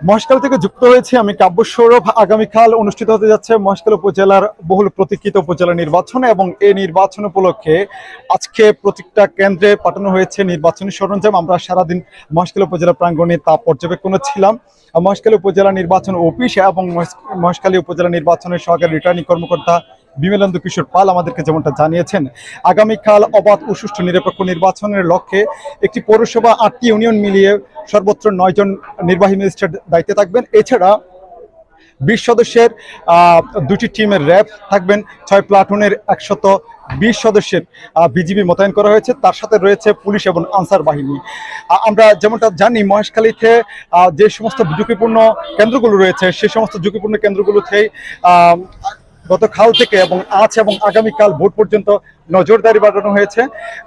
মহেশখাল থেকে যুক্ত হয়েছি আমি কাব্য সৌরভ। আগামীকাল অনুষ্ঠিত হতে যাচ্ছে মহেশখাল উপজেলার বহুল প্রতীক্ষিত উপজেলা নির্বাচন, এবং এই নির্বাচন উপলক্ষে আজকে প্রত্যেকটা কেন্দ্রে পাঠানো হয়েছে নির্বাচনী সরঞ্জাম। আমরা সারাদিন মহেশখাল উপজেলা প্রাঙ্গণে তা পর্যবেক্ষণে ছিলাম। মহেশখালী উপজেলা নির্বাচন অফিস এবং মহেশখালী উপজেলা নির্বাচনের সহকারী রিটার্নিং কর্মকর্তা বিমলেন্দু কিশোর পাল আমাদেরকে যেমনটা জানিয়েছেন, আগামীকাল অবাধ ও সুষ্ঠু নিরপেক্ষ নির্বাচনের লক্ষ্যে একটি পৌরসভা 8টি ইউনিয়ন মিলিয়ে সর্বোচ্চ 9 জন নির্বাহী ম্যাজিস্ট্রেট দায়িত্বে থাকবেন। এছাড়া 20 সদস্যের 2টি টিমের র্যাব থাকবেন, 6 প্লাটুনের 120 সদস্যের বিজিবি মোতায়েন করা হয়েছে। তার সাথে রয়েছে পুলিশ এবং আনসার বাহিনী। আমরা যেমনটা জানি, মহেশখালীতে যে সমস্ত ঝুঁকিপূর্ণ কেন্দ্রগুলো রয়েছে, সেই সমস্ত ঝুঁকিপূর্ণ কেন্দ্রগুলোতেই গতকাল থেকে এবং আজ এবং আগামীকাল ভোট পর্যন্ত নজরদারি বাড়ানো হয়েছে।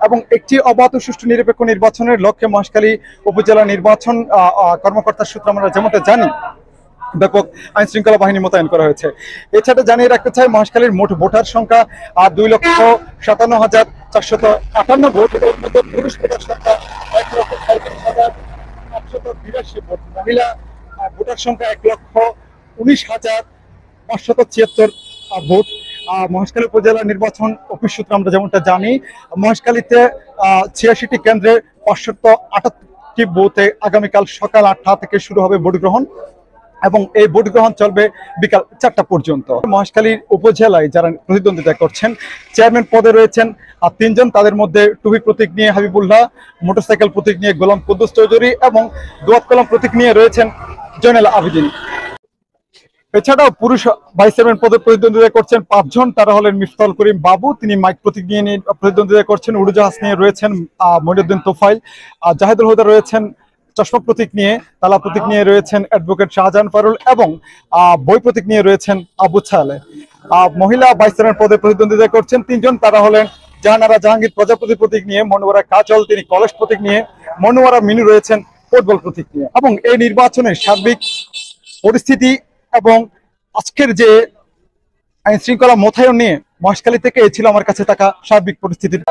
এবং একটি অবাধ ও সুষ্ঠু নিরপেক্ষ নির্বাচনের লক্ষ্যে মহেশখালী উপজেলা নির্বাচন কর্মকর্তার সূত্রে আমরা যেমনটা জানি, ব্যাপক আইন শৃঙ্খলা বাহিনী মোতায়েন করা হয়েছে। এছাড়া জানিয়ে রাখতে চাই, মহেশখালীর মোট ভোটার সংখ্যা 2,57,458 ভোট। এর মধ্যে পুরুষ ভোটার সংখ্যা 1,37,882 ভোট, মহিলা ভোটার সংখ্যা 1,19,576 ভোট। মহেশখালী উপজেলা নির্বাচন অফিস সূত্রে আমরা যেমনটা জানি, মহেশখালীতে 86টি কেন্দ্রে 578টি বুথে আগামীকাল সকাল 8টা থেকে শুরু হবে ভোট গ্রহণ, এবং এই ভোট গ্রহণ চলবে বিকাল 4টা পর্যন্ত। মহেশখালী উপজেলায় যারা প্রতিদ্বন্দ্বিতা করছেন, চেয়ারম্যান পদে রয়েছেন 3 জন। তাদের মধ্যে টুপি প্রতীক নিয়ে হাবিবুল্লাহ, মোটরসাইকেল প্রতীক নিয়ে গোলাম কুদ্দুস চৌধুরী এবং দোয়াত কলম প্রতীক নিয়ে রয়েছেন জয়নাল আবেদিন। এছাড়াও পুরুষ ভাইস চেয়ারম্যান পদে প্রতিদ্বন্দ্বিতা করছেন 5 জন। তারা হলেন মিফতাল করিম বাবু, তিনি মাইক প্রতীক নিয়ে প্রতিদ্বন্দ্বিতা করছেন। উড়োজাহাজ নিয়ে রয়েছেন মঈনুদ্দিন তোফাইল। জাহেদুল হুদা রয়েছেন চশমা প্রতীক নিয়ে। তালা প্রতীক নিয়ে রয়েছেন অ্যাডভোকেট শাহজাহান ফারুল, এবং বই প্রতীক নিয়ে রয়েছেন আবু ছালে। মহিলা ভাইস চেয়ারম্যান পদে প্রতিদ্বন্দ্বিতা করছেন 3 জন। তারা হলেন জাহানারা জাহাঙ্গীর প্রজাপতি প্রতীক নিয়ে, মনোয়ারা কাজল তিনি কলেজ প্রতীক নিয়ে, মনোয়ারা মিনু রয়েছেন ফুটবল প্রতীক নিয়ে। এবং এই নির্বাচনের সার্বিক পরিস্থিতি এবং আজকের যে আইন শৃঙ্খলা মোতায়েন নিয়ে মহেশখালী থেকে ছিল আমার কাছে থাকা সার্বিক পরিস্থিতির।